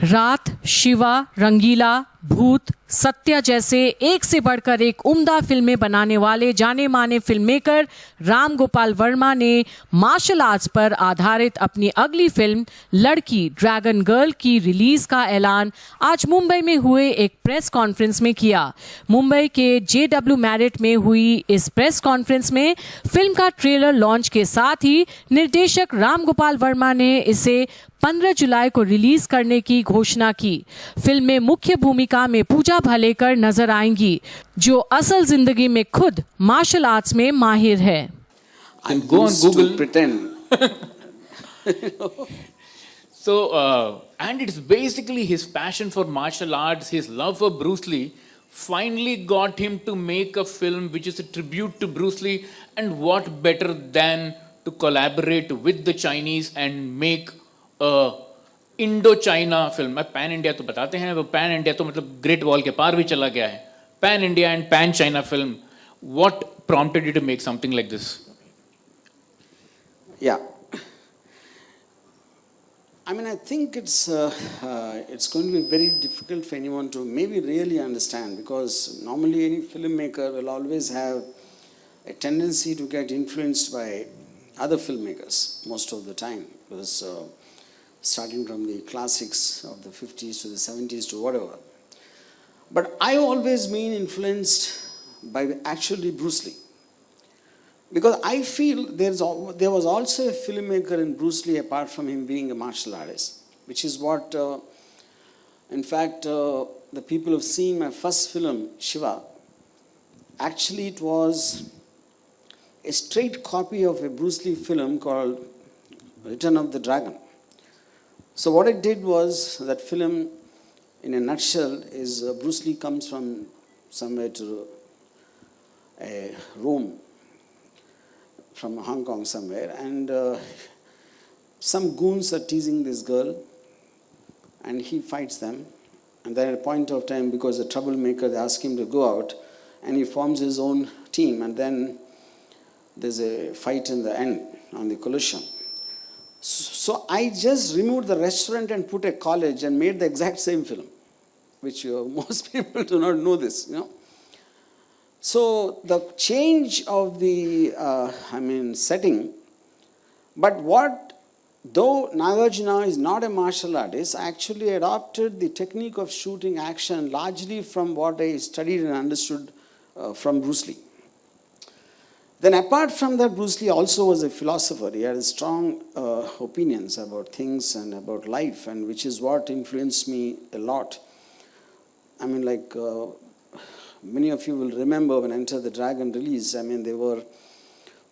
रात, शिवा, रंगीला, भूत, सत्या जैसे एक से बढ़कर एक उम्दा फिल्में बनाने वाले जाने माने फिल्ममेकर राम गोपाल वर्मा ने मार्शल आर्ट्स पर आधारित अपनी अगली फिल्म लड़की ड्रैगन गर्ल की रिलीज का ऐलान आज मुंबई में हुए एक प्रेस कॉन्फ्रेंस में किया। मुंबई के JW मैरिट में हुई इस प्रेस कॉन्फ्रेंस में फिल्म का ट्रेलर लॉन्च के साथ ही निर्देशक राम गोपाल वर्मा ने इसे 15 जुलाई को रिलीज करने की घोषणा की। फिल्म में मुख्य भूमिका में पूजा भालेकर नजर आएंगी, जो असल जिंदगी में खुद मार्शल आर्ट्स में माहिर है। Go on Google. Pretend. So, and it's basically his passion for martial arts, his love for Bruce Lee, finally got him to make a film which is a tribute to Bruce Lee. And what better than to collaborate with the Chinese and make Indo-China film. Pan India तो बताते हैं, वो pan India तो मतलब great wall के पार भी चला गया है। Pan India and pan China film, what prompted you to make something like this? Yeah. I mean, I think it's going to be very difficult for anyone to maybe really understand, because normally any filmmaker will always have a tendency to get influenced by other filmmakers most of the time, because starting from the classics of the 50s to the 70s to whatever. But I always been influenced by actually Bruce Lee. Because I feel there was also a filmmaker in Bruce Lee apart from him being a martial artist, which is what, in fact, the people have seen my first film, Shiva. Actually, it was a straight copy of a Bruce Lee film called Return of the Dragon. So what it did was, that film, in a nutshell, is Bruce Lee comes from somewhere to Rome, from Hong Kong somewhere, and some goons are teasing this girl, and he fights them. And then at a point of time, because the troublemaker, they ask him to go out, and he forms his own team, and then there's a fight in the end on the Colosseum. So I just removed the restaurant and put a college and made the exact same film, which most people do not know this, you know. So the change of the, setting, but though Nagarjuna is not a martial artist, I actually adopted the technique of shooting action largely from what I studied and understood from Bruce Lee. Then apart from that, Bruce Lee also was a philosopher. He had strong opinions about things and about life, and which is what influenced me a lot. I mean, like many of you will remember when Enter the Dragon released, I mean, there were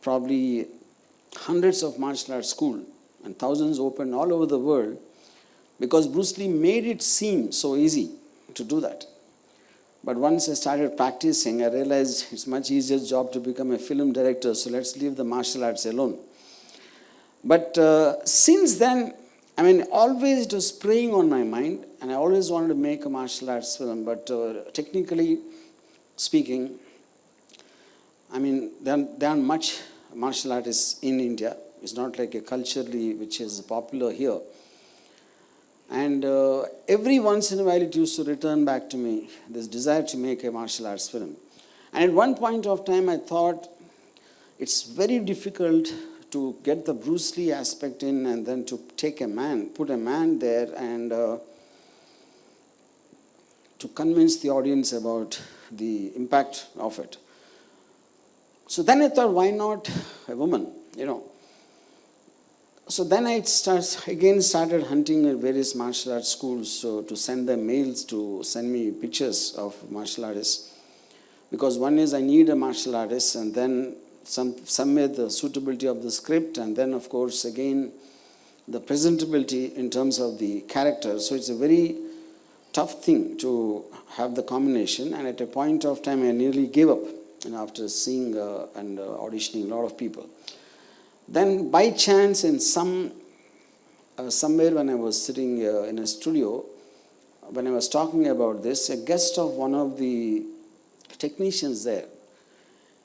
probably hundreds of martial arts schools and thousands opened all over the world, because Bruce Lee made it seem so easy to do that. But once I started practicing, I realized it's much easier job to become a film director, so let's leave the martial arts alone. But since then, I mean, always it was preying on my mind, and I always wanted to make a martial arts film, but technically speaking, I mean, there aren't much martial artists in India. It's not like a culturally which is popular here. And every once in a while it used to return back to me, this desire to make a martial arts film. And at one point of time I thought it's very difficult to get the Bruce Lee aspect in, and then to take a man, put a man there, and to convince the audience about the impact of it. So then I thought, why not a woman, you know? So then I started hunting at various martial arts schools, to send them mails to send me pictures of martial artists. Because one is I need a martial artist, and then somewhere the suitability of the script, and then of course again the presentability in terms of the character. So it's a very tough thing to have the combination, and at a point of time I nearly gave up, and after seeing and auditioning a lot of people. Then by chance in somewhere when I was sitting in a studio, when I was talking about this, a guest of one of the technicians there,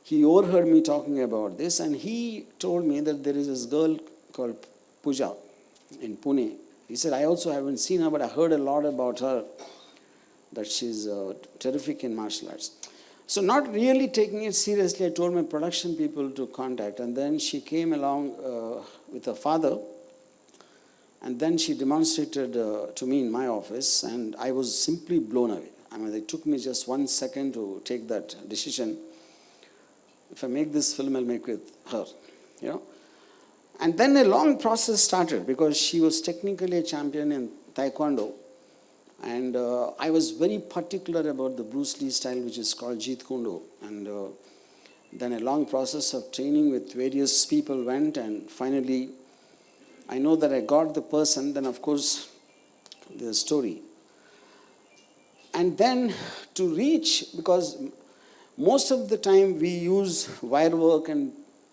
he overheard me talking about this, and he told me that there is this girl called Pooja in Pune, he said, I also haven't seen her, but I heard a lot about her, that she's terrific in martial arts. So not really taking it seriously, I told my production people to contact, and then she came along with her father, and then she demonstrated to me in my office, and I was simply blown away. I mean, it took me just 1 second to take that decision. If I make this film, I'll make with her, you know. And then a long process started, because she was technically a champion in Taekwondo. And I was very particular about the Bruce Lee style, which is called Jeet Kune Do. And then a long process of training with various people went, and finally, I know that I got the person, then of course, the story. And then to reach, because most of the time we use wire work and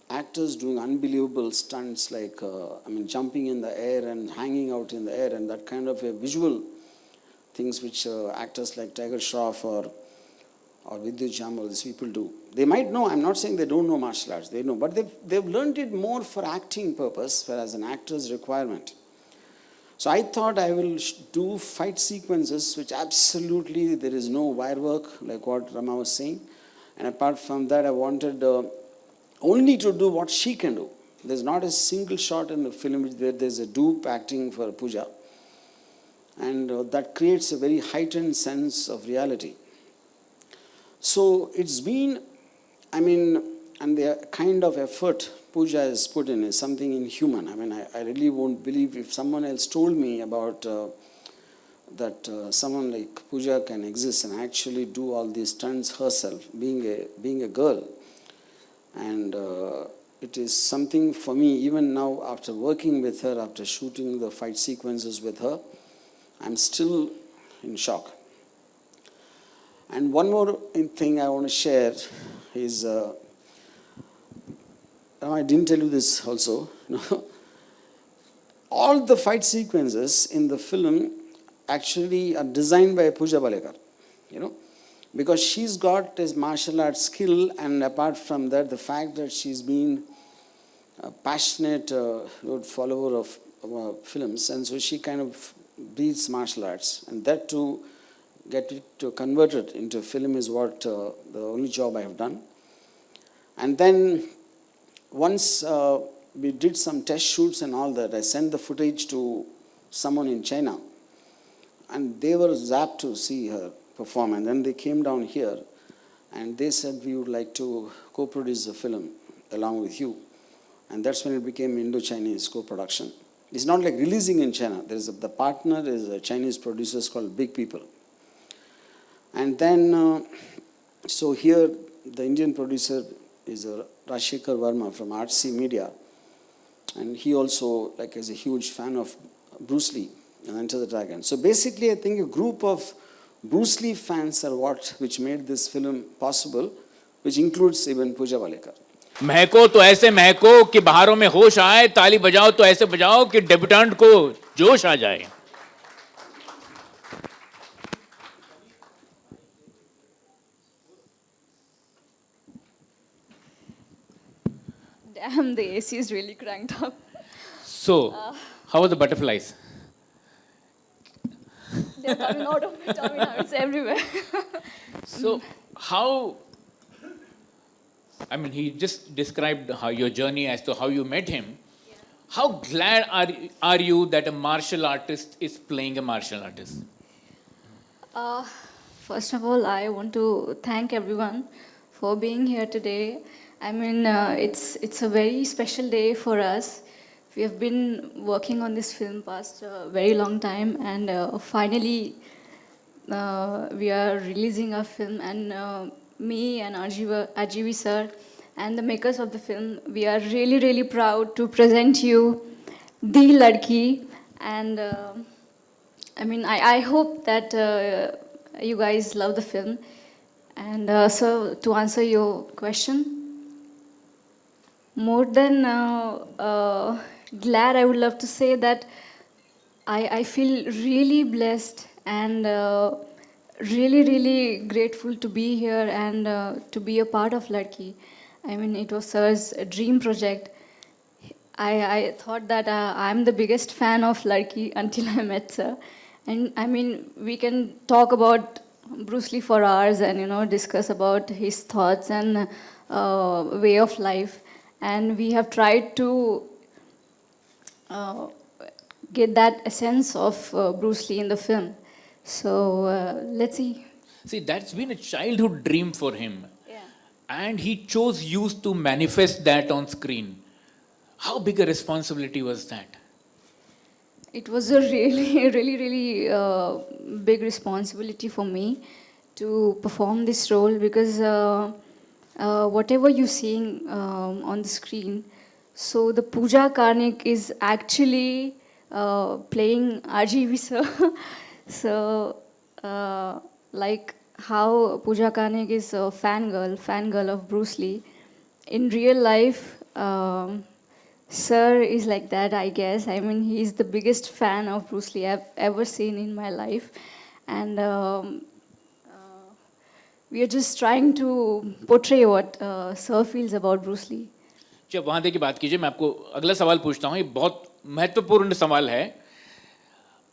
actors doing unbelievable stunts like, jumping in the air and hanging out in the air, and that kind of a visual things which actors like Tiger Shroff or Vidyut Jamal, these people do. They might know, I'm not saying they don't know martial arts, they know, but they've learned it more for acting purpose, whereas an actor's requirement. So I thought I will do fight sequences which absolutely there is no wire work, like what Rama was saying. And apart from that, I wanted only to do what she can do. There's not a single shot in the film where there's a dupe acting for Puja. And that creates a very heightened sense of reality. So it's been, and the kind of effort Puja has put in is something inhuman. I really won't believe if someone else told me about that someone like Puja can exist and actually do all these stunts herself, being a girl. And it is something for me, even now after working with her, after shooting the fight sequences with her, I'm still in shock. And one more thing I want to share is, I didn't tell you this also, all the fight sequences in the film actually are designed by Pooja Balekar, because she's got this martial arts skill, and apart from that, the fact that she's been a passionate follower of films, and so she kind of breathes martial arts, and that to get it to convert it into a film is what the only job I have done. And then once we did some test shoots and all that, I sent the footage to someone in China, and they were zapped to see her perform, and then they came down here and they said, we would like to co-produce the film along with you. And that's when it became Indo-Chinese co-production. It's not like releasing in China. The partner is a Chinese producer called Big People. And then, so here the Indian producer is Rashikar Varma from RC Media. And he also is a huge fan of Bruce Lee and Enter the Dragon. So basically, I think a group of Bruce Lee fans are which made this film possible, which includes even Pooja Balekar. महको तो ऐसे महको कि बाहरों में होश आए, ताली बजाओ तो ऐसे बजाओ कि डेब्यूटेंट को जोश आ जाए. Damn, the AC is really cranked up. So, how are the butterflies? They're coming out of my tummy now. It's everywhere. So, how... he just described your journey as to how you met him. Yeah. How glad are you that a martial artist is playing a martial artist? First of all, I want to thank everyone for being here today. It's a very special day for us. We have been working on this film past a very long time, and finally we are releasing our film, and me and RGV sir and the makers of the film, we are really, really proud to present you the Ladki. And I hope that you guys love the film. And so to answer your question, more than glad, I would love to say that I feel really blessed and really, really grateful to be here and to be a part of Ladki. It was sir's dream project. I thought that I'm the biggest fan of Ladki until I met sir. And I mean, we can talk about Bruce Lee for hours and, you know, discuss about his thoughts and way of life. And we have tried to get that essence of Bruce Lee in the film. So let's see. See, that's been a childhood dream for him. Yeah. And he chose you to manifest that on screen. How big a responsibility was that? It was a really, really big responsibility for me to perform this role because whatever you're seeing on the screen, so the Pooja Karnik is actually playing RGV sir. So like how Pooja Karnik is a fangirl of Bruce Lee, in real life, sir is like that, I guess. I mean, he's the biggest fan of Bruce Lee I've ever seen in my life. And we are just trying to portray what sir feels about Bruce Lee. जब वहाँ की बात कीजिए, मैं आपको अगला सवाल पूछता हूँ. ये बहुत महत्वपूर्ण सवाल है.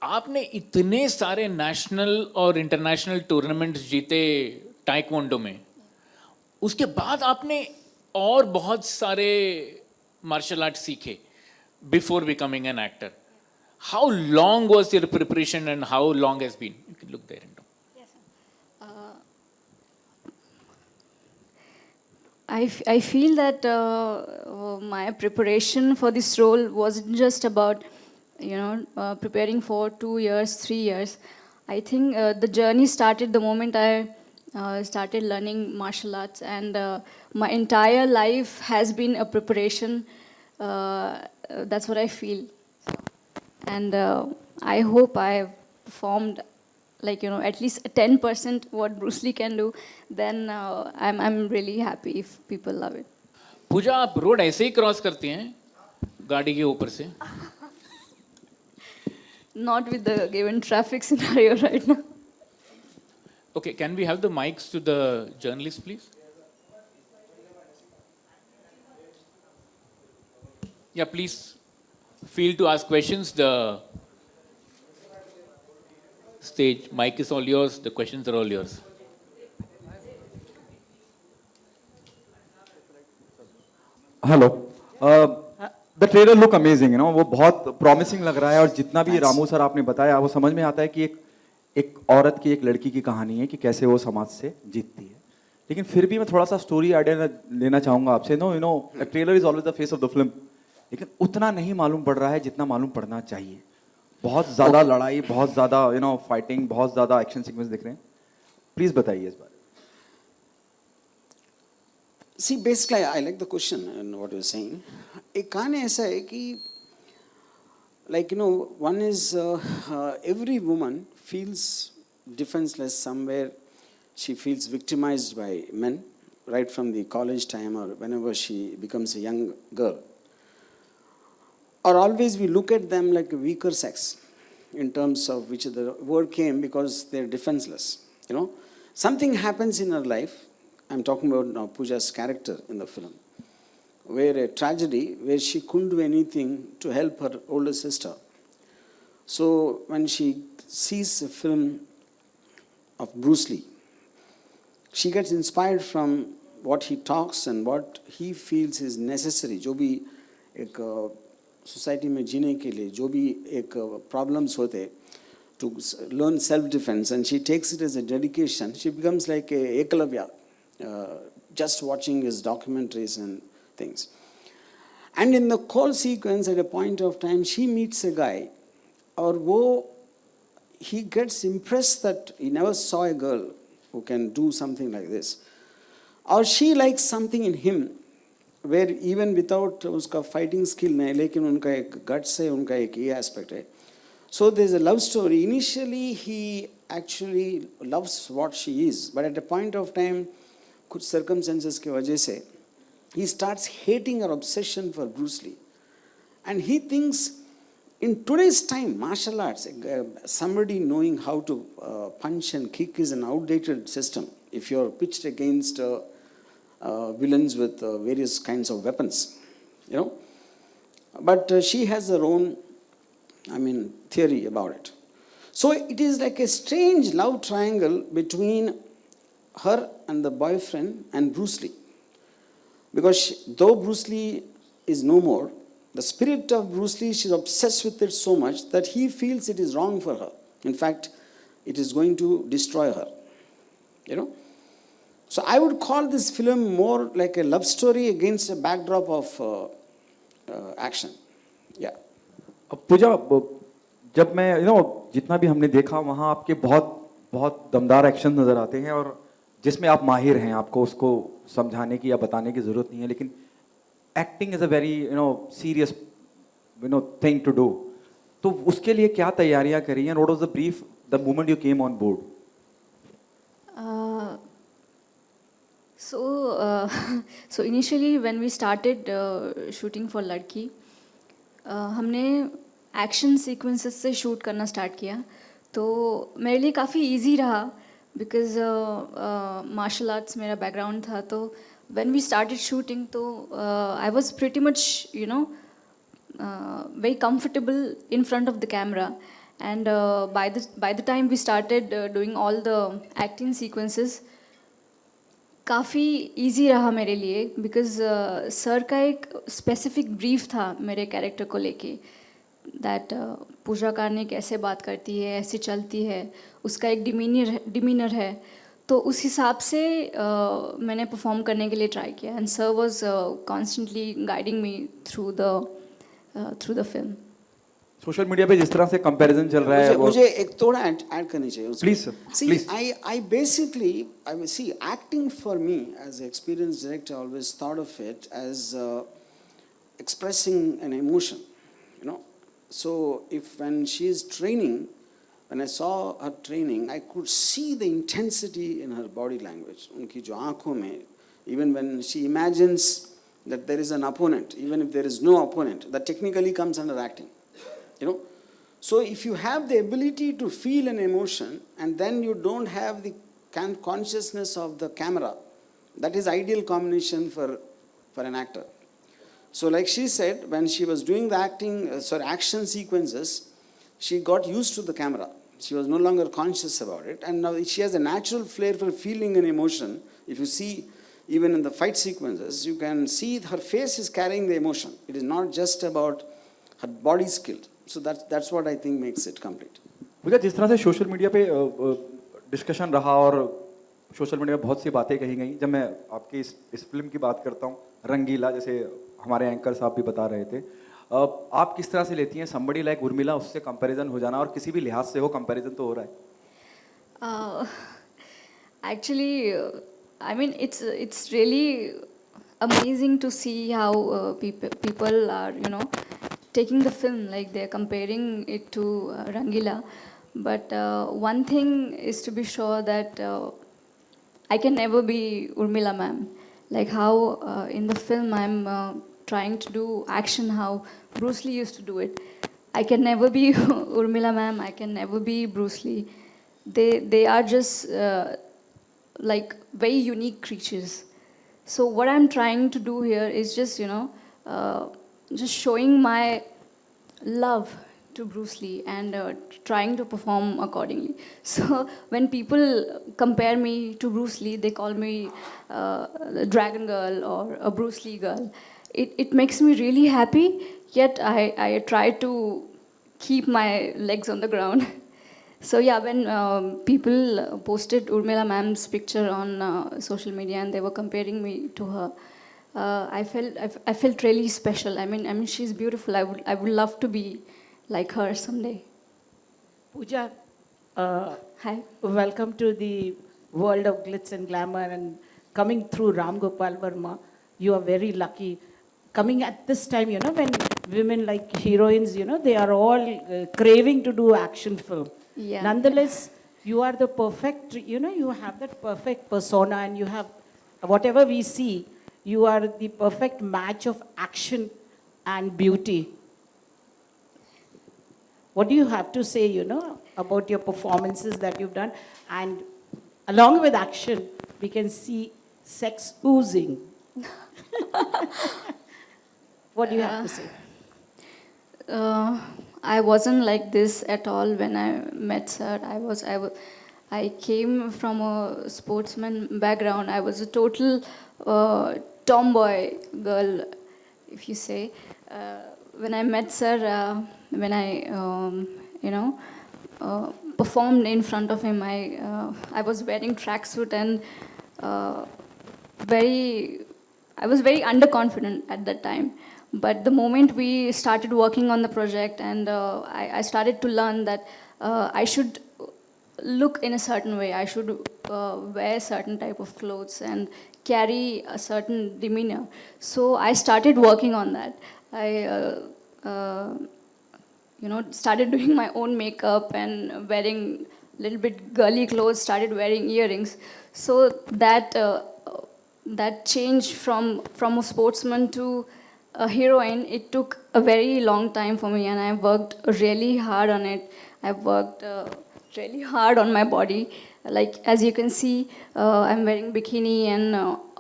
आपने इतने सारे नेशनल और इंटरनेशनल टूर्नामेंट्स जीते टाइक्वांडो में, उसके बाद आपने और बहुत सारे मार्शल आर्ट सीखे before becoming an actor. How long was your preparation and how long has been? You can look there and I feel that my preparation for this role wasn't just about, you know, preparing for 2 years, 3 years. I think the journey started the moment I started learning martial arts, and my entire life has been a preparation. That's what I feel. And I hope I have performed, like, you know, at least 10% what Bruce Lee can do. Then I'm really happy if people love it. पूजा, आप road ऐसे ही cross करती हैं गाड़ी के ऊपर से? Not with the given traffic scenario right now. Okay, can we have the mics to the journalists, please? Yeah, please feel to ask questions. The stage mic is all yours. The questions are all yours. Hello. The trailer look amazing, you know, वो बहुत promising लग रहा है. और जितना भी Ramu sir आपने बताया, वो समझ में आता है कि एक औरत की, एक लड़की की कहानी है कि कैसे वो समाज से जीतती है. लेकिन फिर भी मैं थोड़ा सा स्टोरी आइडिया लेना चाहूँगा आपसे. No, you know, a trailer is always the face of the film, लेकिन उतना नहीं मालूम पड़ रहा है जितना मालूम पड़ना चाहिए. बहुत ज़्यादा लड़ाई, बहुत ज़्यादा, यू नो, फाइटिंग, बहुत ज़्यादा एक्शन सीक्वेंस दिख रहे हैं. प्लीज़ बताइए इस बारे. See, basically, I like the question and what you're saying. एक कहानी ऐसा है कि, like, you know, one is every woman feels defenseless somewhere. She feels victimized by men right from the college time or whenever she becomes a young girl. Or always we look at them like a weaker sex in terms of which the word came because they're defenseless. You know, something happens in her life. I'm talking about now Pooja's character in the film, where a tragedy where she couldn't do anything to help her older sister. So when she sees a film of Bruce Lee, she gets inspired from what he talks and what he feels is necessary. जो भी एक society में जीने के लिए जो भी एक problems होते, to learn self-defense, and she takes it as a dedication. She becomes like a Ekalavya. Just watching his documentaries and things. And in the call sequence, at a point of time, she meets a guy, or he gets impressed that he never saw a girl who can do something like this. Or she likes something in him, where even without uska fighting skill nahi, lekin unka ek guts hai, unka ek ye aspect hai. So there's a love story. Initially, he actually loves what she is, but at a point of time, कुछ circumstances के वजह से he starts hating her obsession for Bruce Lee. And he thinks in today's time, martial arts, somebody knowing how to punch and kick is an outdated system. If you're pitched against villains with various kinds of weapons, you know. But she has her own, theory about it. So it is like a strange love triangle between her and the boyfriend and Bruce Lee. Because though Bruce Lee is no more, the spirit of Bruce Lee, she's obsessed with it so much that he feels it is wrong for her. In fact, it is going to destroy her. You know? So I would call this film more like a love story against a backdrop of action. Yeah. पूजा जब मैं जितना भी हमने देखा वहाँ आपके बहुत बहुत दमदार एक्शन नजर आते हैं और जिसमें आप माहिर हैं, आपको उसको समझाने की या बताने की जरूरत नहीं है, लेकिन acting is a very serious thing to do. तो उसके लिए क्या तैयारियां करी हैं? What was the brief the moment you came on board? So initially when we started shooting for Ladki, हमने एक्शन सीक्वेंसेस से शूट करना स्टार्ट किया. तो मेरे लिए काफ़ी इजी रहा बिकॉज मार्शल आर्ट्स मेरा बैकग्राउंड था. तो when we started shooting, तो I was pretty much very comfortable in front of the camera. And by the time we started doing all the acting sequences, काफ़ी easy रहा मेरे लिए because sir का एक स्पेसिफिक ब्रीफ था मेरे character को लेके, दैट पूजा कारने कैसे बात करती है, ऐसे चलती है, उसका एक डिमीनर है. तो उस हिसाब से मैंने परफॉर्म करने के लिए ट्राई किया. And sir was constantly guiding me through the film. Social media पे जिस तरह से कंपैरिजन चल रहा है, मुझे एक थोड़ा ऐड करनी चाहिए. Please sir, please. I basically, see, acting for me as an experienced director, I always thought of it as expressing an emotion, So when she is training, when I saw her training, I could see the intensity in her body language. उनकी जो आँखों में, even when she imagines that there is an opponent, even if there is no opponent, that technically comes under acting. So if you have the ability to feel an emotion and then you don't have the consciousness of the camera, that is ideal combination for an actor. So like she said, when she was doing the action sequences, she got used to the camera. She was no longer conscious about it, and now she has a natural flair for feeling an emotion. If you see, even in the fight sequences, you can see her face is carrying the emotion. It is not just about her body skill. So that's what I think makes it complete. मुझे जिस तरह से social media पे discussion रहा और social media पे बहुत सी बातें कही गई, जब मैं आपकी इस फिल्म की बात करता हूँ, रंगीला, जैसे हमारे एंकर साहब भी बता रहे थे, आप किस तरह से लेती हैं somebody like उर्मिला, उससे कंपैरिजन हो जाना, और किसी भी लिहाज से हो कंपैरिजन तो हो रहा है? Actually, I mean it's really amazing to see how people are taking the film, like they're comparing it to Rangila. But one thing is to be sure that I can never be Urmila ma'am. Like how in the film I'm trying to do action how Bruce Lee used to do it. I can never be Urmila ma'am, I can never be Bruce Lee. They are just like very unique creatures. So what I'm trying to do here is just just showing my love to Bruce Lee and trying to perform accordingly. So when people compare me to Bruce Lee, they call me the Dragon Girl or a Bruce Lee girl. It makes me really happy, yet I try to keep my legs on the ground. So yeah, when people posted Urmila ma'am's picture on social media and they were comparing me to her, I felt really special. I mean, she's beautiful. I would love to be like her someday. Pooja, Hi. welcome to the world of glitz and glamour, and coming through Ram Gopal Varma, you are very lucky. Coming at this time, when women like heroines, they are all craving to do action film. Yeah. Nonetheless, you are the perfect, you have that perfect persona, and you have, whatever we see, you are the perfect match of action and beauty. What do you have to say, about your performances that you've done? And along with action, we can see sex oozing. What do you have to say? I wasn't like this at all when I met sir. I came from a sportsman background. I was a total tomboy girl, if you say. When I met sir, when I, performed in front of him, I was wearing tracksuit and I was very underconfident at that time. But the moment we started working on the project and I started to learn that I should look in a certain way, I should wear certain type of clothes and carry a certain demeanor. So I started working on that. I started doing my own makeup and wearing little bit girly clothes, started wearing earrings. So that change from a sportsman to a heroine, it took a very long time for me, and I worked really hard on it. I worked really hard on my body. Like, as you can see, I'm wearing bikini and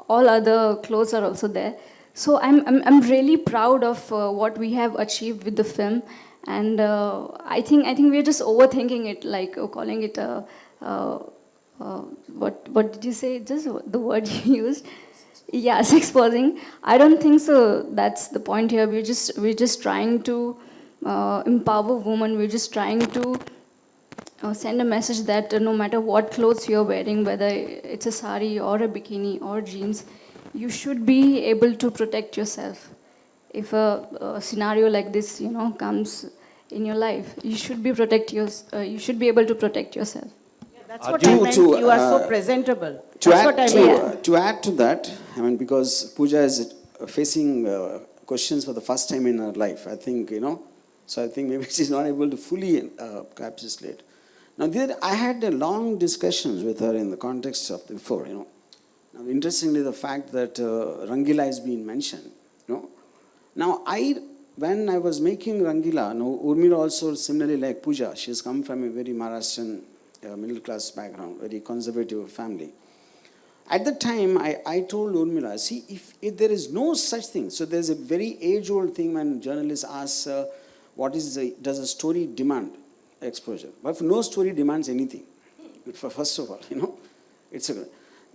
all other clothes are also there. So I'm really proud of what we have achieved with the film. And I think we're just overthinking it, like calling it a, what did you say? Just the word you used. Yeah, sex posing. I don't think so. That's the point here. We're just trying to empower women. We're just trying to send a message that no matter what clothes you're wearing, whether it's a sari or a bikini or jeans, you should be able to protect yourself. If a scenario like this, comes in your life, you should be you should be able to protect yourself. That's what I meant. You are so presentable. That's what I meant. To add to that, I mean, because Pooja is facing questions for the first time in her life, I think, so I think maybe she's not able to fully encapsulate. Now, I had a long discussions with her in the context of before, Now, interestingly, the fact that Rangila has been mentioned, Now, when I was making Rangila, Urmila also similarly like Pooja, she's come from a very Maharashtrian middle class background, very conservative family. At the time, I told Urmila, see, if there is no such thing, so there's a very age-old thing when journalists ask, does a story demand exposure? But if no story demands anything, first of all,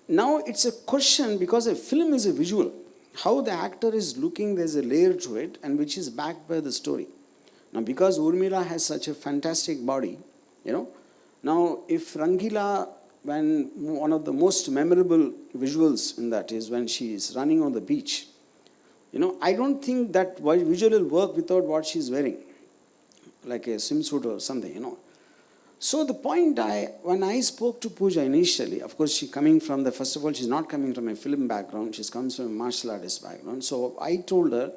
now it's a question, because a film is a visual. How the actor is looking, there's a layer to it, and which is backed by the story. Now, because Urmila has such a fantastic body, now if Rangila, when one of the most memorable visuals in that is when she is running on the beach, I don't think that visual will work without what she's wearing, like a swimsuit or something, So the point when I spoke to Pooja initially, of course, she coming from first of all, she's not coming from a film background, she comes from a martial artist background. So I told her,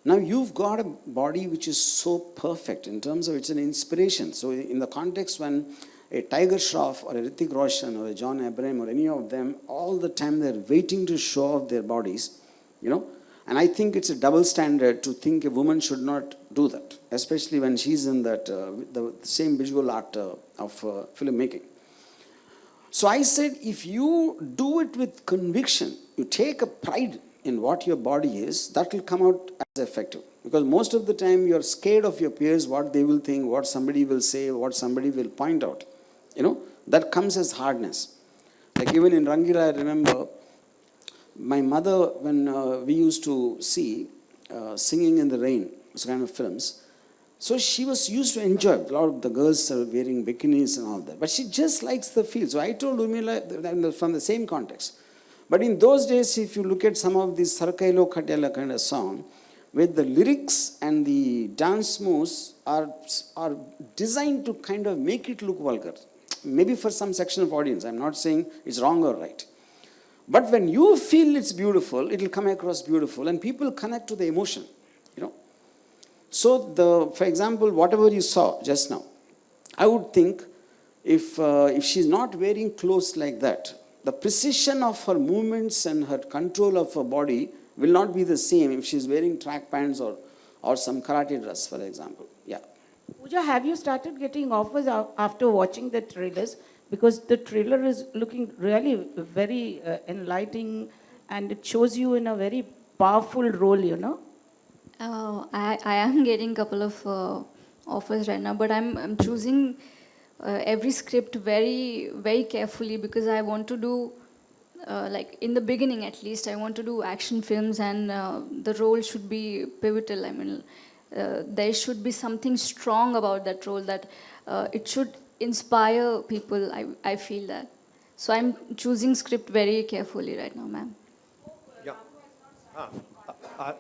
now you've got a body which is so perfect in terms of it's an inspiration. So in the context when a Tiger Shroff or a Hrithik Roshan or a John Abraham or any of them, all the time they're waiting to show off their bodies, And I think it's a double standard to think a woman should not do that, especially when she's in that the same visual art of filmmaking. So I said, if you do it with conviction, you take a pride in what your body is, that will come out as effective. Because most of the time you're scared of your peers, what they will think, what somebody will say, what somebody will point out. That comes as hardness. Like even in Rangila, I remember my mother, when we used to see Singing in the Rain, those kind of films, so she was used to enjoy. A lot of the girls are wearing bikinis and all that. But she just likes the feel. So I told Urmila from the same context. But in those days, if you look at some of these Sarkailo Khatela kind of song, with the lyrics and the dance moves are designed to kind of make it look vulgar. Maybe for some section of audience. I'm not saying it's wrong or right. But when you feel it's beautiful, it will come across beautiful and people connect to the emotion, So for example, whatever you saw just now, I would think if she's not wearing clothes like that, the precision of her movements and her control of her body will not be the same if she's wearing track pants or some karate dress, for example. Yeah. Pooja, have you started getting offers after watching the trailers? Because the trailer is looking really very enlightening and it shows you in a very powerful role, I am getting a couple of offers right now, but I'm choosing every script very carefully because I want to do, like in the beginning at least, I want to do action films, and the role should be pivotal. I mean, there should be something strong about that role, that it should inspire people. I feel that. So I'm choosing script very carefully right now, ma'am. Yeah. Uh,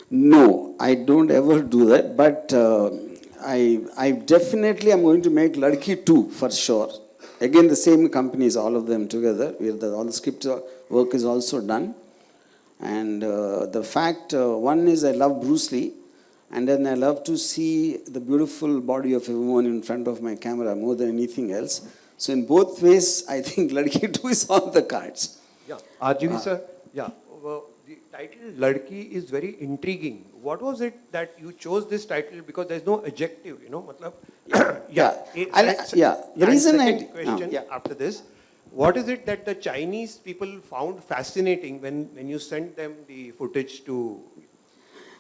No, I don't ever do that, but I definitely am going to make Ladki 2 for sure. Again, the same companies, all of them together, where all the script work is also done. And the fact, one is I love Bruce Lee, and then I love to see the beautiful body of a woman in front of my camera more than anything else. So in both ways, I think Ladki 2 is on the cards. yeah. RGV sir, yeah. The title Ladki is very intriguing. What was it that you chose this title? Because there's no adjective, you know. Matlab, Yeah. The reason second question after this, what is it that the Chinese people found fascinating when you sent them the footage to?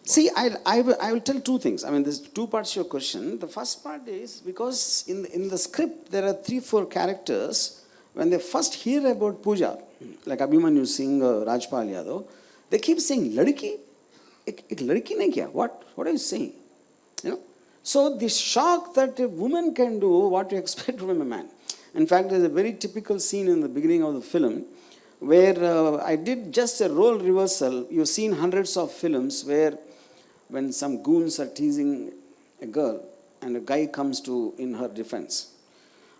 See, I will tell two things. I mean, there's two parts to your question. The first part is because in the script there are 3-4 characters. When they first hear about puja, like Abhimanyu Singh, Rajpal Yadav, they keep saying, Ladki? Ek ladki nahi kya? What are you saying? You know? So the shock that a woman can do, what you expect from a man. In fact, there's a very typical scene in the beginning of the film where I did just a role reversal. You've seen hundreds of films where when some goons are teasing a girl and a guy comes to in her defense.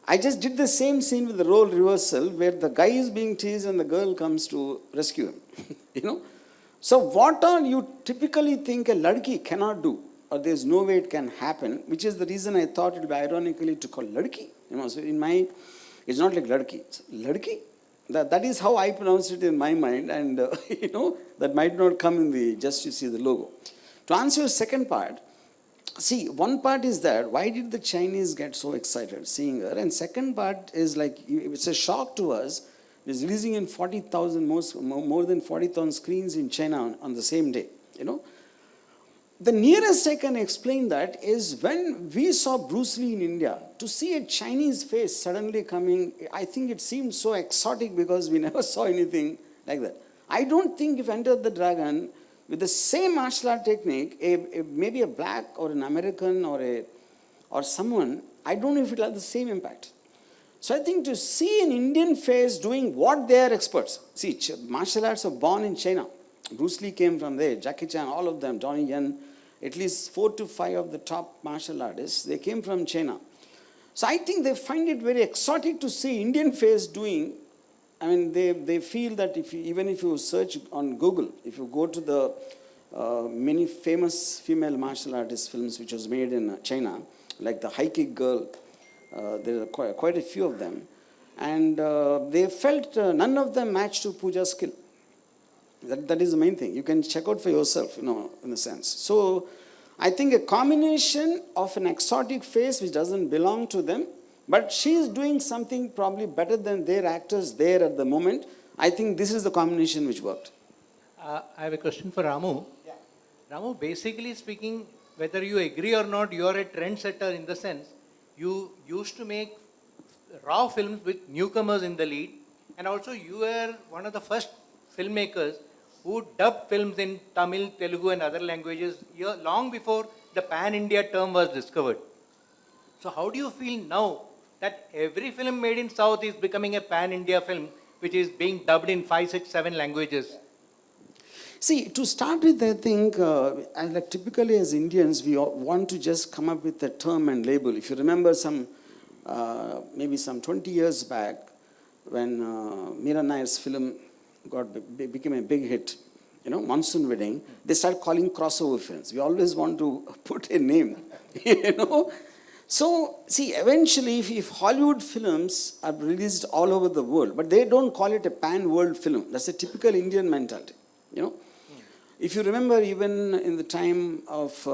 I just did the same scene with the role reversal where the guy is being teased and the girl comes to rescue him. You know? So what all you typically think a ladki cannot do, or there's no way it can happen, which is the reason I thought it would be ironically to call ladki. You know, so in my, it's not like ladki, it's ladki. That is how I pronounce it in my mind, and you know, that might not come in the, just you see the logo. To answer your second part, see, one part is that, why did the Chinese get so excited seeing her? And second part is like, it's a shock to us. It's releasing in 40,000, more than 40,000 screens in China on the same day, you know. The nearest I can explain that is when we saw Bruce Lee in India, to see a Chinese face suddenly coming, I think it seemed so exotic because we never saw anything like that. I don't think if Enter the Dragon, with the same martial art technique, maybe a black or an American or someone, I don't know if it will have the same impact. So I think to see an Indian face doing what they are experts. See, martial arts are born in China. Bruce Lee came from there, Jackie Chan, all of them, Johnny Yen, at least 4 to 5 of the top martial artists, they came from China. So I think they find it very exotic to see Indian face doing. I mean, they feel that even if you search on Google, if you go to the many famous female martial artist films which was made in China, like the High Kick Girl, there are quite a few of them, and they felt none of them matched to Pooja's skill. That is the main thing. You can check out for yourself, you know, in a sense. So I think a combination of an exotic face which doesn't belong to them, but she is doing something probably better than their actors there at the moment. I think this is the combination which worked. I have a question for Ramu. Yeah. Ramu, basically speaking, whether you agree or not, you are a trendsetter in the sense you used to make raw films with newcomers in the lead, and also you were one of the first filmmakers who dubbed films in Tamil, Telugu and other languages long before the pan-India term was discovered. So how do you feel now that every film made in South is becoming a pan-India film which is being dubbed in 5, 6, 7 languages? See, to start with, I think, like typically as Indians, we want to just come up with a term and label. If you remember maybe some 20 years back, when Meera Nair's film became a big hit, you know, Monsoon Wedding, they started calling crossover films. We always want to put a name, you know. So, see, eventually, if Hollywood films are released all over the world, but they don't call it a pan-world film. That's a typical Indian mentality, you know. If you remember, even in the time of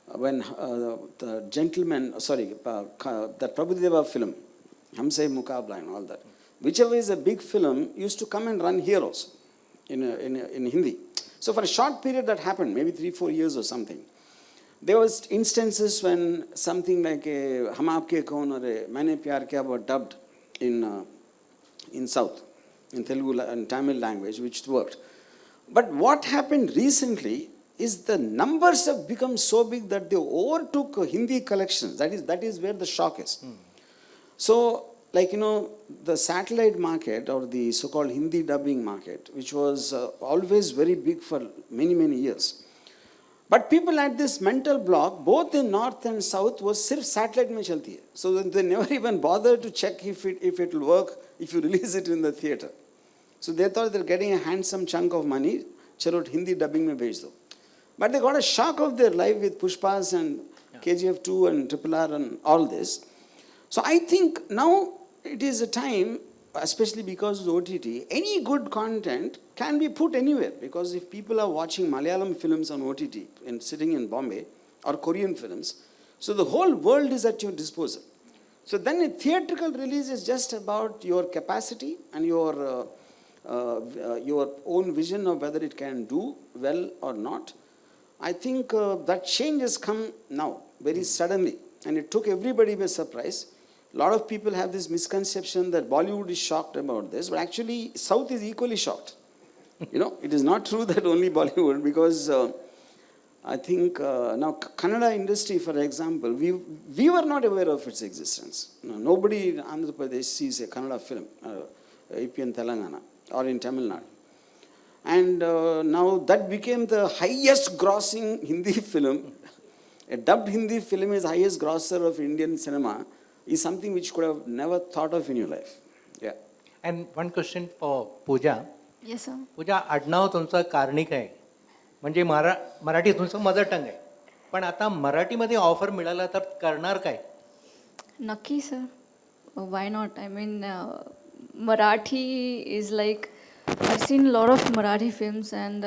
when the gentleman, that Prabhudeva film, Hamse Mukabla and all that, whichever is a big film, used to come and run here also in Hindi. So for a short period that happened, maybe 3-4 years or something. There was instances when something like a Hum Aapke Kaun or a Maine Pyar Kiya were dubbed in South, in Telugu and Tamil language, which worked. But what happened recently is the numbers have become so big that they overtook Hindi collections. That is where the shock is. So, like, the satellite market or the so-called Hindi dubbing market, which was always very big for many, many years. But people had this mental block, both in North and South, was sirf satellite mein chalti hai. So they never even bothered to check if it will work if you release it in the theater. So they thought they're getting a handsome chunk of money, chalo Hindi dubbing mein bhej do. But they got a shock of their life with Pushpas and KGF 2 and RRR and all this. So I think now it is a time, especially because of OTT, any good content can be put anywhere. Because if people are watching Malayalam films on OTT and sitting in Bombay, or Korean films, so the whole world is at your disposal. So then a theatrical release is just about your capacity and your own vision of whether it can do well or not. I think that change has come now, very suddenly, and it took everybody by surprise. A lot of people have this misconception that Bollywood is shocked about this, but actually South is equally shocked. It is not true that only Bollywood, because I think now Kannada industry, for example, we were not aware of its existence. Nobody in Andhra Pradesh sees a Kannada film, AP in Telangana or in Tamil Nadu. And now that became the highest grossing Hindi film. A dubbed Hindi film is highest grosser of Indian cinema, is something which you could have never thought of in your life. Yeah. And one question for Pooja. Yes, sir. पूजा आडनाव तुमचं कार्णिक आहे म्हणजे मराठी तुमचं mother tongue आहे पण आता मराठीमध्ये offer मिळाला तर करणार काय Naki, sir. Why not? I mean, Marathi is like, I've seen a lot of Marathi films and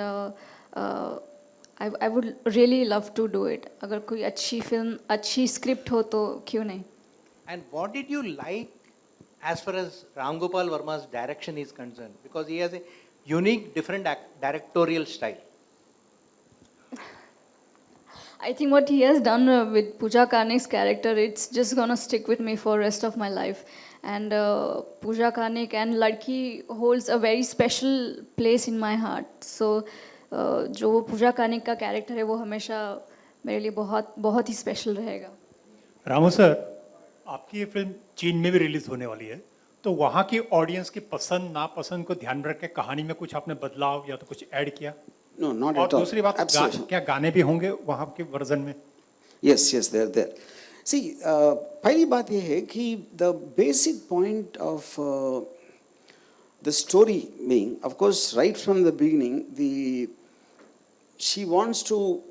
I would really love to do it. अगर कोई अच्छी film, अच्छी script हो तो क्यों नहीं? And what did you like as far as Ram Gopal Varma's direction is concerned? Because he has a unique, different directorial style. I think what he has done with Pooja Karnik's character, it's just gonna stick with me for rest of my life. And Pooja Karnik and Ladki holds a very special place in my heart. So, जो Pooja Karnik का character है वो हमेशा मेरे लिए बहुत बहुत ही special रहेगा. रामू सर, आपकी ये फिल्म चीन में भी रिलीज होने वाली है, तो वहाँ की ऑडियंस की पसंद नापसंद को ध्यान में रख के कहानी में कुछ आपने बदलाव या तो कुछ ऐड किया? No, not और at all. दूसरी बात, क्या गाने भी होंगे वहाँ के वर्जन में? Yes, they're there. See, पहली बात ये है कि the basic point of the story being, of course, right from the beginning, she wants to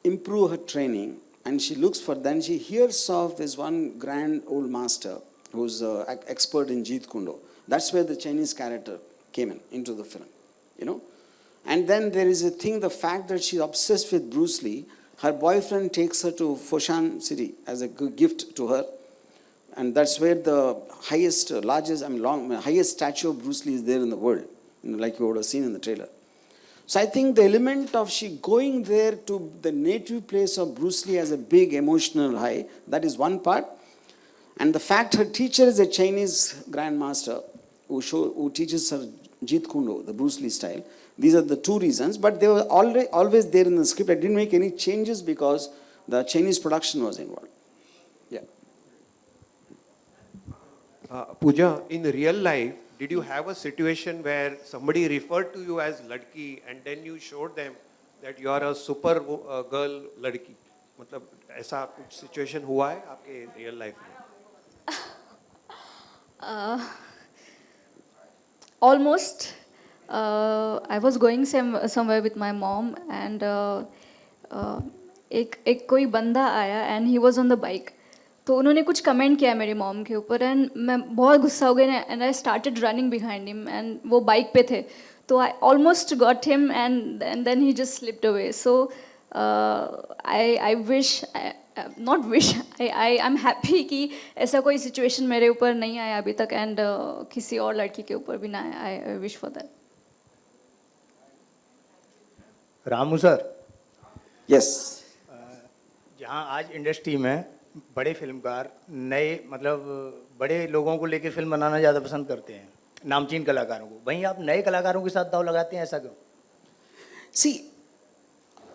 improve her training, and she looks for, then she hears of this one grand old master who's expert in Jeet Kune Do. That's where the Chinese character came into the film, And then there is a thing, the fact that she's obsessed with Bruce Lee. Her boyfriend takes her to Foshan city as a gift to her. And that's where the highest, highest statue of Bruce Lee is there in the world, like you would have seen in the trailer. So I think the element of she going there to the native place of Bruce Lee as a big emotional high, that is one part. And the fact her teacher is a Chinese grandmaster who teaches her Jeet Kune Do, the Bruce Lee style. These are the two reasons, but they were always there in the script. I didn't make any changes because the Chinese production was involved. Yeah. Pooja, in real life, did you have a situation where somebody referred to you as Ladki and then you showed them that you are a super girl Ladki? मतलब ऐसा कुछ situation हुआ है आपके real life में? Almost. I was going somewhere with my mom and एक कोई बंदा आया and he was on the bike. तो उन्होंने कुछ कमेंट किया मेरी मॉम के ऊपर एंड मैं बहुत गुस्सा हो गई and I started running behind him एंड वो बाइक पे थे तो I almost got him and then he just slipped away so I wish not wish I am happy कि ऐसा कोई सिचुएशन मेरे ऊपर नहीं आया अभी तक एंड किसी और लड़की के ऊपर भी ना आया I wish for that Ramu sir, Yes. जहाँ आज इंडस्ट्री में बड़े फिल्मकार नए मतलब बड़े लोगों को लेकर फिल्म बनाना ज़्यादा पसंद करते हैं, नामचीन कलाकारों को, वहीं आप नए कलाकारों के साथ दाव लगाते हैं, ऐसा क्यों? See,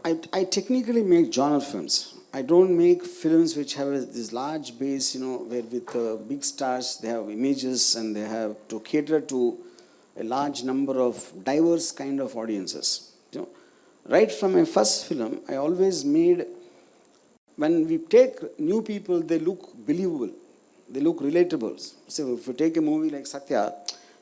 I technically make genre films. I don't make films which have this large base, where with big stars they have images and they have to cater to a large number of diverse kind of audiences. Right from my first film, I always made, when we take new people, they look believable, they look relatable. So if you take a movie like Satya,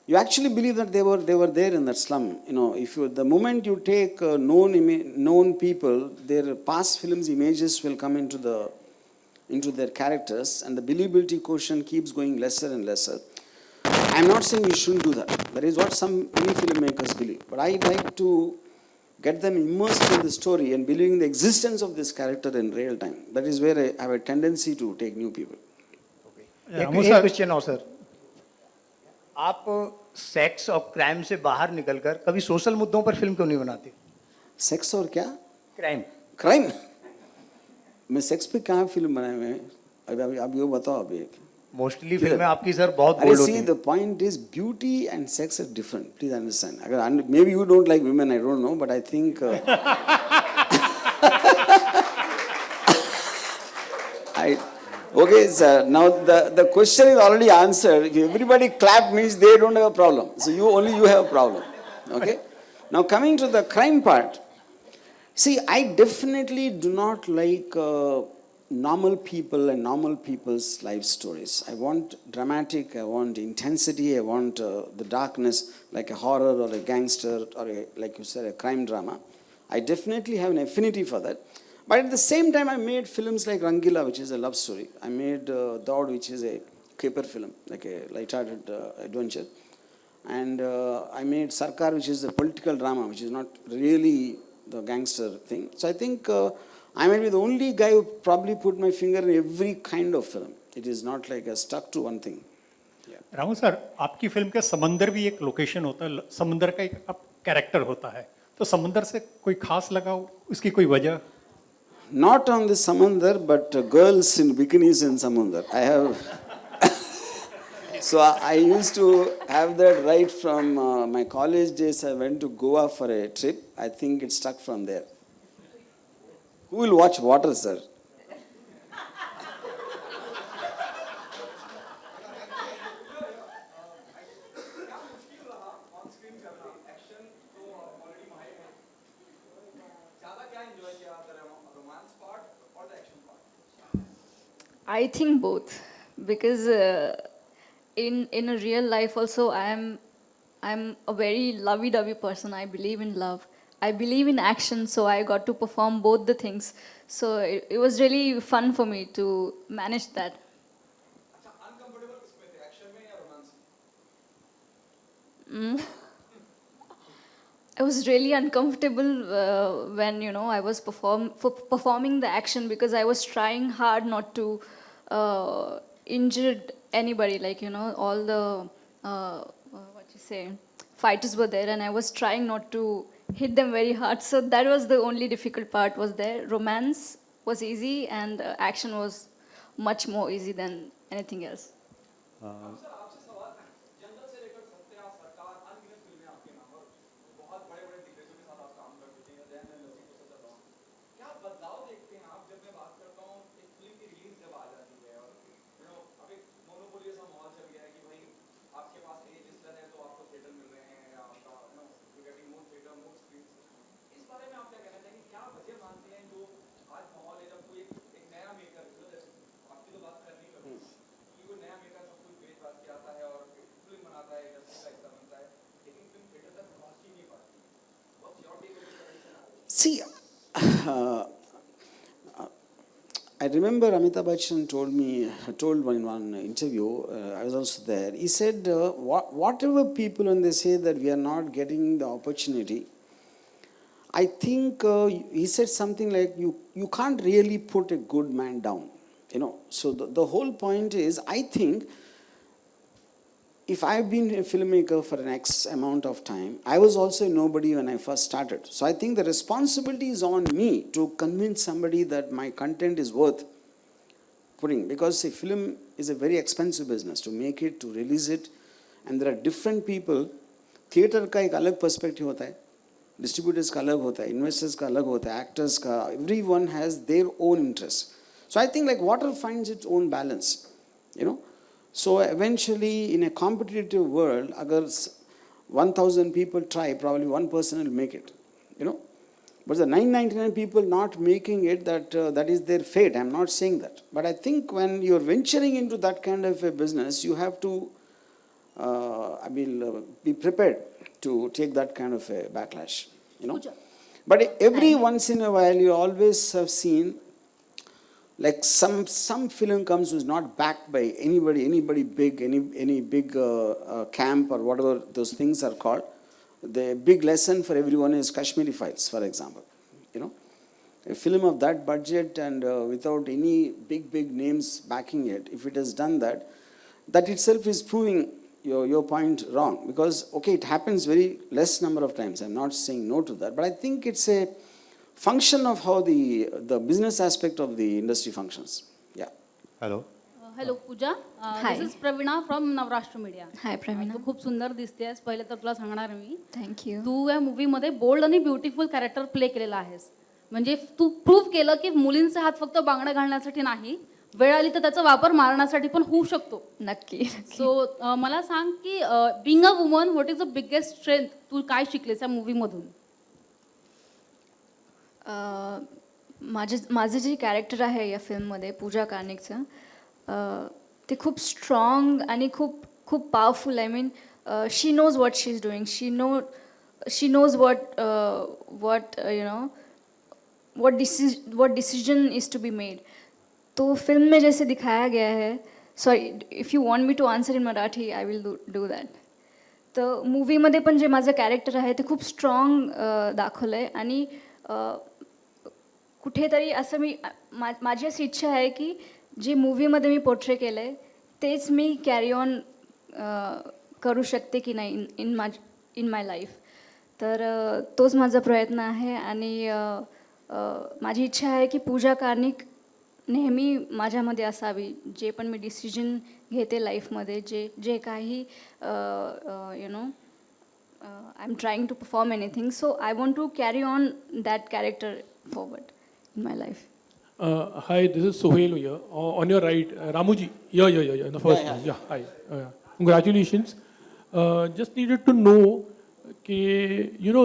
you actually believe that they were there in that slum. If the moment you take known people, their past films images will come into their characters, and the believability quotient keeps going lesser and lesser. I'm not saying you shouldn't do that. That is what some many filmmakers believe. But I like to get them immersed in the story and believing the existence of this character in real time. That is where I have a tendency to take new people. एक question और sir, आप sex और crime से बाहर निकलकर कभी social मुद्दों पर फिल्म क्यों नहीं बनाते? सेक्स और क्या? क्राइम। मैं सेक्स पे कहाँ फिल्म बनाए हुए हैं? अब ये बताओ अभी एक। मोस्टली फिल्में आपकी सर बहुत बोल्ड होती हैं। See, the point is beauty and sex are different. Please understand. Maybe you don't like women, I don't know, but I think okay, sir. Now the question is already answered. If everybody clap means they don't have a problem. So only you have a problem. Okay. Now coming to the crime part. See, I definitely do not like normal people and normal people's life stories. I want dramatic, I want intensity, I want the darkness, like a horror or a gangster or like you said, a crime drama. I definitely have an affinity for that. But at the same time, I made films like Rangila, which is a love story. I made Daud, which is a caper film, like a light-hearted adventure. And I made Sarkar, which is a political drama, which is not really the gangster thing. So I think I might be the only guy who probably put my finger in every kind of film. It is not like I stuck to one thing. Ramu sir, आपकी film के समंदर भी एक location होता है, समंदर का एक कैरेक्टर होता है, तो समंदर से कोई खास लगाओ, उसकी कोई वजह? Not on the Samandar, but girls in bikinis in Samandar. I have. So I used to have that right from my college days. I went to Goa for a trip. I think it stuck from there. Who will watch water, sir? I think both, because in a real life also I'm a very lovey-dovey person. I believe in love. I believe in action, so I got to perform both the things. So it was really fun for me to manage that. I was really uncomfortable when I was performing the action, because I was trying hard not to injure anybody. Like all the fighters were there, and I was trying not to hit them very hard. So that was the only difficult part was there. Romance was easy, and action was much more easy than anything else. See, I remember Amitabh Bachchan told in one interview, I was also there, he said, whatever people when they say that we are not getting the opportunity, I think he said something like, you can't really put a good man down. So the whole point is, I think, if I've been a filmmaker for an X amount of time, I was also a nobody when I first started. So I think the responsibility is on me to convince somebody that my content is worth putting, because a film is a very expensive business to make it, to release it, and there are different people. Theater का एक अलग perspective होता है, distributors का अलग होता है, investors का अलग होता है, actors का, everyone has their own interests. So I think like water finds its own balance, you know. So eventually in a competitive world, agar 1,000 people try, probably one person will make it, you know. But the 999 people not making it, that is their fate. I'm not saying that. But I think when you're venturing into that kind of a business, you have to be prepared to take that kind of a backlash, you know. But every once in a while, you always have seen like some film comes who's not backed by anybody big, any big camp or whatever those things are called. The big lesson for everyone is Kashmiri Files, for example. You know, a film of that budget and without any big names backing it, if it has done that, that itself is proving your point wrong. Because, okay, it happens very less number of times. I'm not saying no to that. But I think it's a function of how the business aspect of the industry functions. Yeah. Hello. Hello Pooja, Hi. This is Praveena from Navrashtra media. Hi Praveena. तू खूप सुंदर दिसतेस. पहिले तर तुला सांगणार मी, thank you. तू या मूवीमध्ये bold आणि ब्युटिफुल कॅरेक्टर प्ले केलेला आहेस. म्हणजे तू प्रूव्ह केलं की मुलींचे हात फक्त बांगड्या घालण्यासाठी नाही, वेळ आली तर त्याचा वापर मारण्यासाठी पण होऊ शकतो. नक्की. सो मला सांग की being a woman, what is the biggest strength, तू काय शिकलेस या मूवीमधून? माझं जे कॅरेक्टर आहे या फिल्ममध्ये पूजा कार्निकचं, ते खूप स्ट्रॉंग आणि खूप powerful. I mean she knows what she is doing. She knows what you know what decision is to be made. तो फिल्म में जैसे दिखाया गया है, sorry if you want me to answer in Marathi I will do that. तर मूवीमध्ये पण जे माझं कॅरेक्टर आहे ते खूप स्ट्रॉंग दाखवलं आहे. आणि कुठेतरी असं माझी अशी इच्छा आहे की जे मूवीमध्ये मी पोर्ट्रे केलं आहे तेच मी कॅरी ऑन करू शकते की नाही इन माय लाईफ. तर तोच माझा प्रयत्न आहे. आणि माझी इच्छा आहे की पूजा कार्निक नेहमी माझ्यामध्ये असावी. जे पण मी डिसिजन घेते लाईफमध्ये, जे काही you know I am trying to perform anything, so I want to carry on that character forward in my life. Hi, this is Sohail here. On your right, Ramuji. Yeah. The first one. Yeah. Hi. Congratulations. Just needed to know कि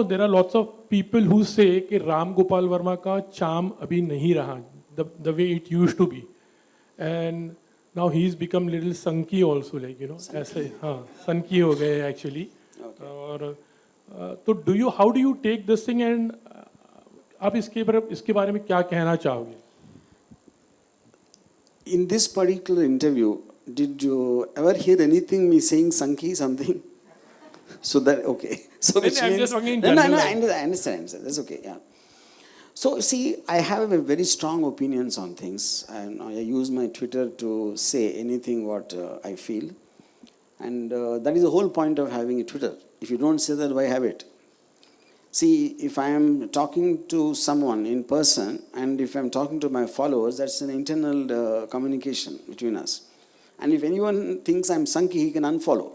there are lots of people who say कि Ram Gopal Varma का charm अभी नहीं रहा, the way it used to be, and now he's become little sunky also, like ऐसे sunky हो गए actually. और तो how do you take this thing, and आप इसके बारे में क्या कहना चाहोगे? In this particular interview, did you ever hear anything me saying Sanki something? So that, okay. So which I'm means, just talking in no, general. I understand. That's okay, yeah. So see, I have a very strong opinions on things, and I use my Twitter to say anything what I feel. And that is the whole point of having a Twitter. If you don't say that, why have it? See, if I am talking to someone in person and if I am talking to my followers, that's an internal communication between us. And if anyone thinks I'm sunky, he can unfollow.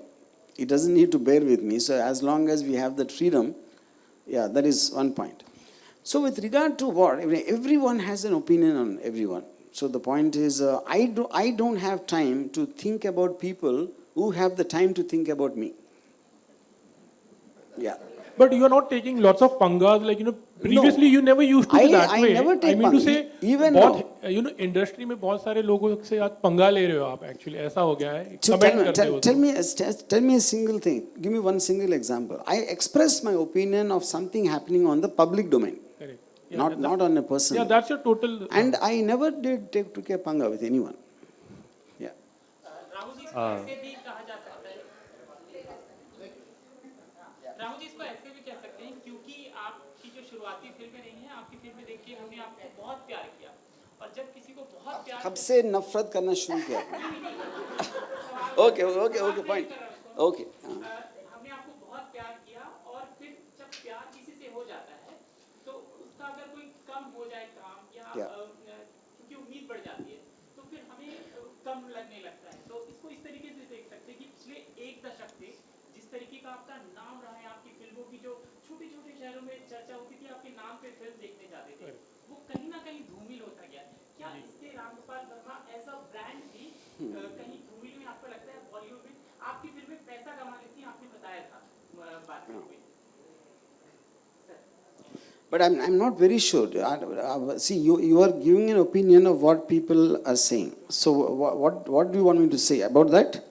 He doesn't need to bear with me. So as long as we have that freedom, yeah, that is one point. So with regard to what, everyone has an opinion on everyone. So the point is, I don't have time to think about people who have the time to think about me. Yeah. But you are not taking lots of pangas, like previously you never used to be that way. I never take I mean to say, even बहुत industry में बहुत सारे लोगों से आप पंगा ले रहे हो आप, actually ऐसा हो गया है. Tell me a single thing. Give me one single example. I express my opinion of something happening on the public domain. Correct. Yeah, not on a person. Yeah, that's your total. And I never did took a panga with anyone. Yeah. Rahul ji, इसको ऐसे भी कह सकते हैं क्योंकि आपकी जो शुरुआती फिल्में रही हैं, आपकी फिल्में देख के हमने आपको बहुत प्यार किया, और जब किसी को बहुत प्यार, कब से नफरत करना शुरू किया? Okay, fine. Okay. हमने आपको बहुत प्यार किया और फिर जब प्यार किसी से हो जाता है तो उसका अगर कोई कम हो जाए काम या क्योंकि उम्मीद बढ़ जाती है तो फिर हमें कम लगने लगता है। तो इसको इस तरीके से देख सकते हैं कि पिछले एक दशक से जिस तरीके का आपका नाम रहा है, आपकी फिल्मों की जो छोटे छोटे शहरों में चर्चा होती थी, आपके नाम पे फिल्म देखने जाते थे, वो कहीं ना कहीं धूमिल होता गया। क्या इससे Ram Gopal Varma as a brand भी कहीं धूमिल में आपको लगता है? बॉलीवुड में आपकी फिल्में पैसा कमा लेती हैं, आपने बताया था बात में। But I'm not very sure. See, you are giving an opinion of what people are saying. So what do you want me to say about that?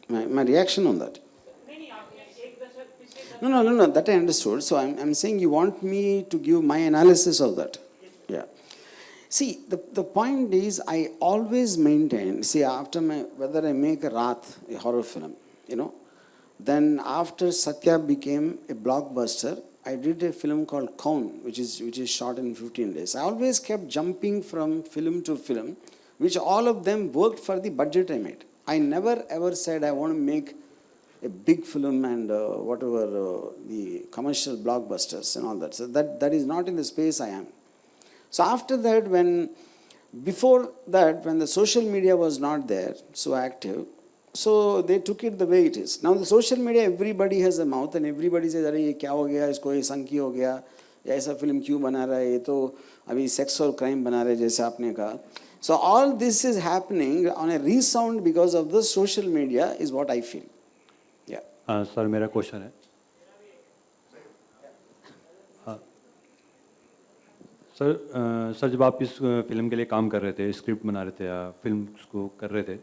My reaction on that? No, that I understood. So I'm saying you want me to give my analysis of that. Yeah. See, the point is, I always maintain, see, after whether I make a horror film, then after Satya became a blockbuster, I did a film called Kaun, which is shot in 15 days. I always kept jumping from film to film, which all of them worked for the budget I made. I never ever said I want to make a big film and the commercial blockbusters and all that. So that is not in the space I am. So after that, before that, when the social media was not there, so active, so they took it the way it is. Now the social media, everybody has a mouth and everybody says, "Arey, ye kya ho gaya? Isko ye sanki ho gaya? Ya aisa film kyun bana raha hai? Ye to abhi sex or crime bana rahe jaise aapne kaha." So all this is happening on a resound because of the social media is what I feel. Yeah. Sir मेरा question है sir जब आप इस film के लिए काम कर रहे थे, स्क्रिप्ट बना रहे थे या फिल्म को कर रहे थे,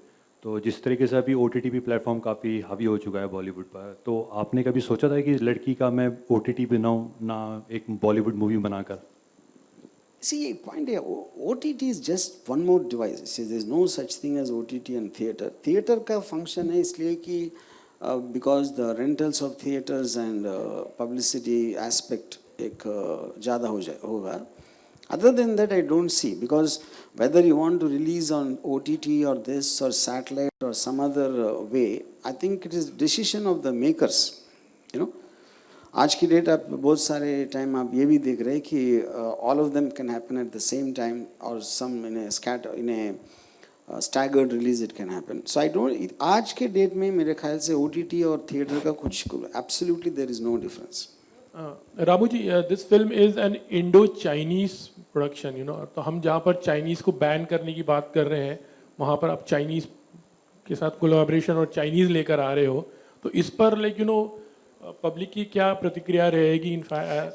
तो जिस तरीके से अभी OTT भी प्लेटफॉर्म काफ़ी हावी हो चुका है बॉलीवुड पर, तो आपने कभी सोचा था कि लड़की का मैं OTT बनाऊं ना एक बॉलीवुड मूवी बनाकर? See, point here, OTT is just one more device. See, there is no such thing as OTT and theatre. Theatre का function है इसलिए कि because the rentals of theatres and publicity aspect एक ज़्यादा होगा. Other than that, I don't see, because whether you want to release on OTT or this or satellite or some other way, I think it is decision of the makers. आज की date आप बहुत सारे time आप ये भी देख रहे हैं कि all of them can happen at the same time or some in a staggered release it can happen. So I don't, आज के डेट में मेरे ख्याल से OTT और थिएटर का कुछ absolutely there is no difference. Ramu ji, this film is an Indo-Chinese production, तो हम जहाँ पर चाइनीज़ को बैन करने की बात कर रहे हैं, वहाँ पर आप चाइनीज़ के साथ कोलैबोरेशन और चाइनीज़ लेकर आ रहे हो, तो इस पर पब्लिक की क्या प्रतिक्रिया रहेगी?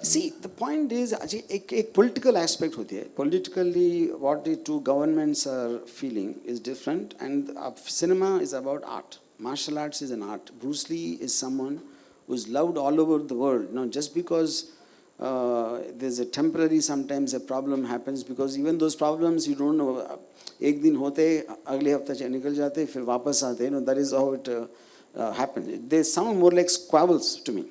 See, the point is, एक political aspect होती है. Politically, what the two governments are feeling is different, and cinema is about art. Martial arts is an art. Bruce Lee is someone who's loved all over the world. Now, just because there's a temporary, sometimes a problem happens, because even those problems you don't know. एक दिन होते, अगले हफ्ते निकल जाते, फिर वापस आते. That is how it happens. They sound more like squabbles to me.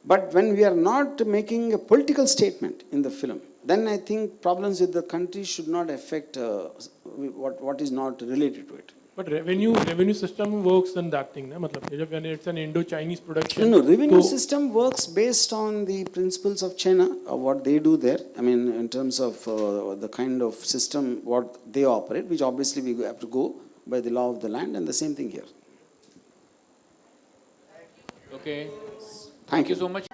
But when we are not making a political statement in the film, then I think problems with the country should not affect what is not related to it. But revenue system works on that thing, na? मतलब when it's an Indo-Chinese production. No, revenue system works based on the principles of China, what they do there. I mean, in terms of the kind of system what they operate, which obviously we have to go by the law of the land, and the same thing here. Okay. Thank you so much.